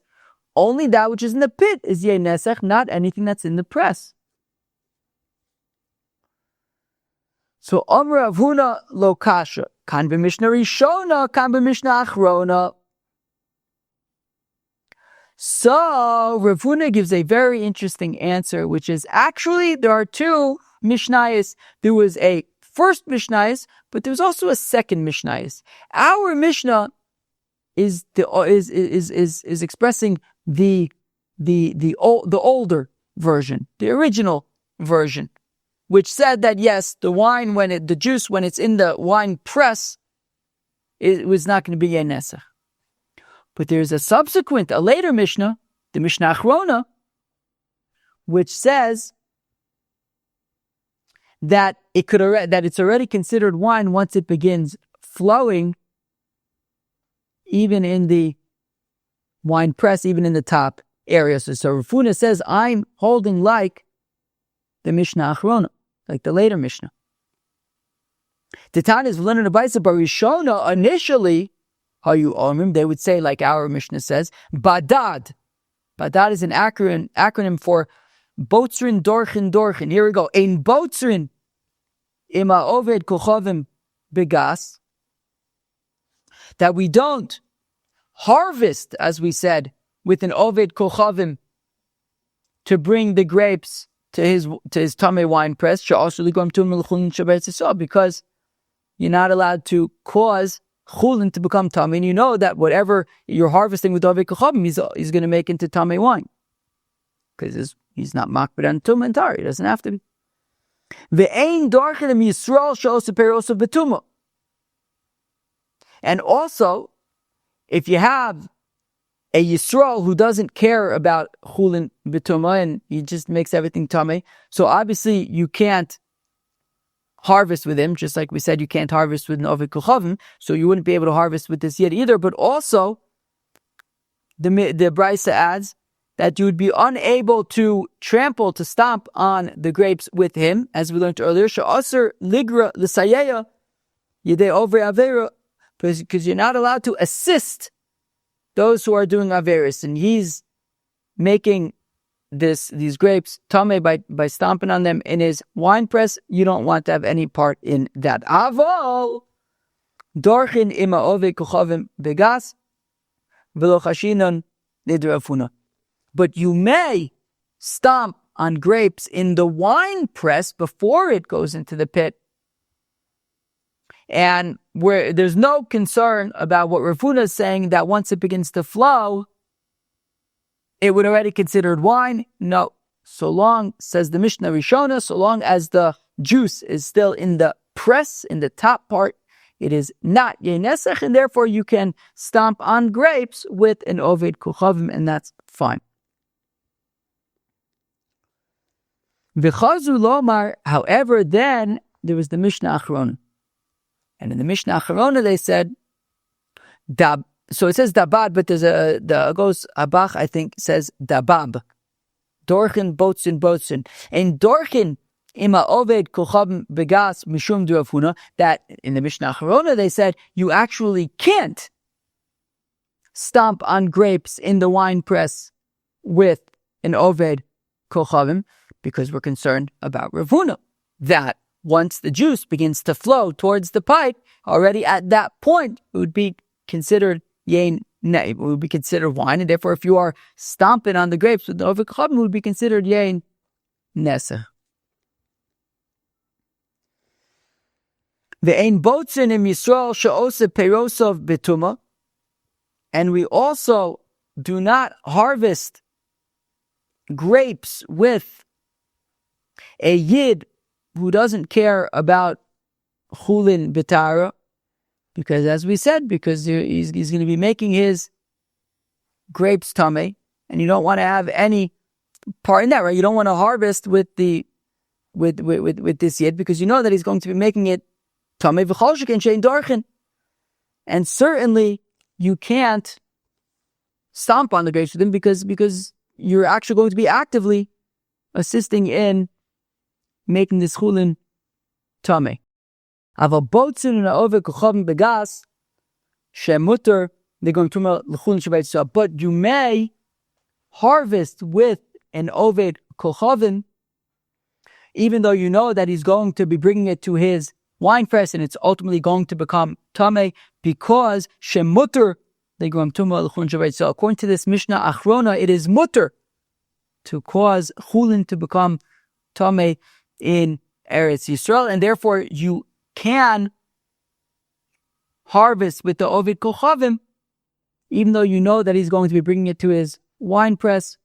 S1: only that which is in the pit is Yei Nesech, not anything that's in the press. So Amr Rav Huna lo kasha, kan b'mishnah rishona, kan b'mishnah achrona. So Rav Huna gives a very interesting answer, which is actually there are two Mishnayos. There was a first Mishnayos, but there was also a second Mishnayos. Our Mishnah is expressing the older version, the original version, which said that yes, the juice when it's in the wine press, it was not going to be Yei Nesech. But there's a later Mishnah, the Mishnah Achrona, which says that it's already considered wine once it begins flowing, even in the wine press, even in the top area. So Rav Huna says, I'm holding like the Mishnah Achrona, like the later Mishnah. Titanis v'lenin abaysa barishona, initially, they would say, like our Mishnah says, Badad. Badad is an acronym for Botzrin Dorchin Dorchin. Here we go. Ein Botzrin ima oved kochavim begas. That we don't harvest, as we said, with an oved kochavim to bring the grapes to his tamei wine press. Because you're not allowed to cause chulin to become tamei, and you know that whatever you're harvesting with oved kochavim, he's going to make into tamei wine, because he's not makbid on tumah and tar. He doesn't have to be. Ve'ein darchenim Yisrael she'osu perosu b'tumah. And also, if you have a Yisrael who doesn't care about chulin b'tumah and he just makes everything tamei, so obviously you can't harvest with him, just like we said you can't harvest with an oved kochavim, so you wouldn't be able to harvest with this yet either. But also, the Brisa adds that you would be unable to stomp on the grapes with him, as we learned earlier. She'aser ligra l'sayeya yedei ovre avera, because you're not allowed to assist those who are doing averis, and he's making these grapes tamei by stomping on them in his wine press. You don't want to have any part in that. Avol dorchin ima oved kochavim begas v'lo chashinon nidra. But you may stomp on grapes in the wine press before it goes into the pit, and where there's no concern about what Rav Huna is saying, that once it begins to flow, it would already considered wine. No, so long, says the Mishnah Rishona, so long as the juice is still in the press, in the top part, it is not Yei Nesech, and therefore you can stomp on grapes with an oved kochavim, and that's fine. V'chazu lomar, however, then there was the Mishnah Achrona. And in the Mishnah Achrona they said, so it says dabad, but there's goes Abach, I think, says dabab. Dorchen, botzen. And dorchen, ima oved kochabim begas mishum duafuna, that in the Mishnah Achrona they said, you actually can't stomp on grapes in the wine press with an oved kochavim, because we're concerned about Ravuna, that once the juice begins to flow towards the pipe, already at that point it would be considered yain, it would be considered wine, and therefore if you are stomping on the grapes with the oved kochavim, it would be considered yain nesach. Ve'ein botzin im Yisrael she'ose peirosov betuma, and we also do not harvest grapes with a yid who doesn't care about chulin betara, because as we said, because he's going to be making his grapes tamei, and you don't want to have any part in that, right? You don't want to harvest with this yid, because you know that he's going to be making it tamei v'chol sheken she'ein dorchen, and certainly you can't stomp on the grapes with him because you're actually going to be actively assisting in making this chulin tamei. Aval botzin and oved kochavim begas shemuter, they're going to l'chulin shabbat. But you may harvest with an oved kochavim, even though you know that he's going to be bringing it to his wine press and it's ultimately going to become tamei, because shemuter they go l'chulin shabbat. So according to this Mishnah Achrona, it is mutter to cause chulin to become tamei in Eretz Yisrael, and therefore you can harvest with the oved kochavim, even though you know that he's going to be bringing it to his wine press,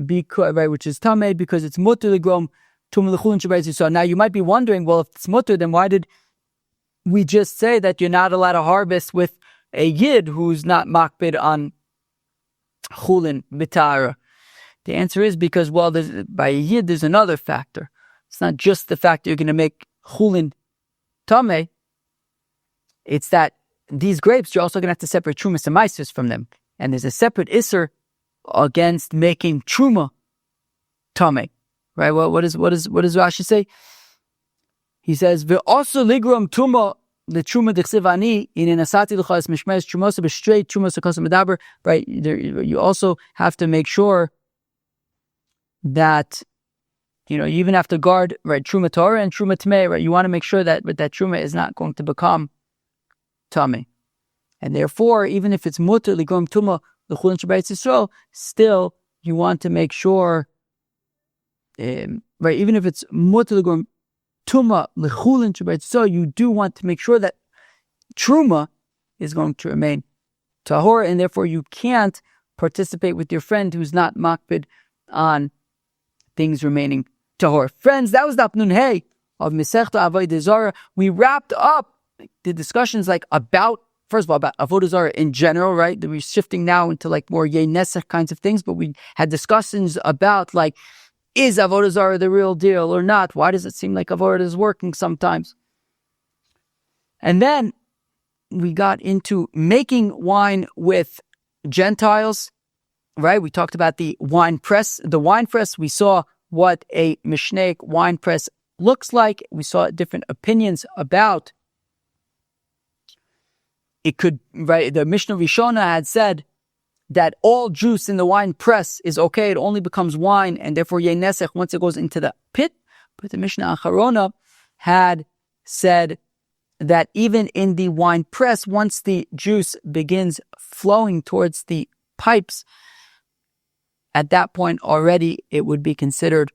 S1: because, right, which is tamei, because it's mutter legrom tum l'chulin shabbat Yisrael. Now you might be wondering, well, if it's mutter, then why did we just say that you're not allowed to harvest with a yid who's not makbid on chulin bitara? The answer is because, well, by a yid, there's another factor. It's not just the fact that you're going to make chulin tamei. It's that these grapes, you're also going to have to separate trumas and meisus from them. And there's a separate isser against making truma tamei. Right? Well, what does Rashi say? He says, "Ve'osu ligrom tuma the truma dechsivani in asati l'chas mishmeres trumosa b'straight trumosa kosa medaber." Right? You also have to make sure that, you even have to guard, right, truma Torah and truma tamei, right? You want to make sure that that truma is not going to become tamei, and therefore, even if it's mutter ligrom tuma l'chulin shabbat Yisrael, still you want to make sure, right? Even if it's mutter ligrom tuma l'chulin shabbat Yisrael, you do want to make sure that truma is going to remain tahor, and therefore you can't participate with your friend who's not makbid on things remaining tahor. Friends, that was the Daf Hey of Masechta Avodah Zarah. We wrapped up the discussions about, first of all, about Avodah Zarah in general, right? That we're shifting now into more Yei Nesach kinds of things, but we had discussions about is Avodah Zarah the real deal or not? Why does it seem like Avodah is working sometimes? And then we got into making wine with gentiles. Right, we talked about the wine press. The wine press, we saw what a mishnaic wine press looks like. We saw different opinions about it. The Mishnah Rishona had said that all juice in the wine press is okay. It only becomes wine, and therefore yei nesech once it goes into the pit. But the Mishnah Acharona had said that even in the wine press, once the juice begins flowing towards the pipes, at that point already it would be considered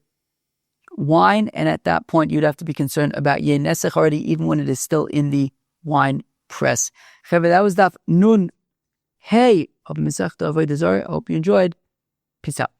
S1: wine, and at that point you'd have to be concerned about yei nesech already, even when it is still in the wine press. That was Daf Nun Hey of Masechta Avodah Zarah. I hope you enjoyed. Peace out.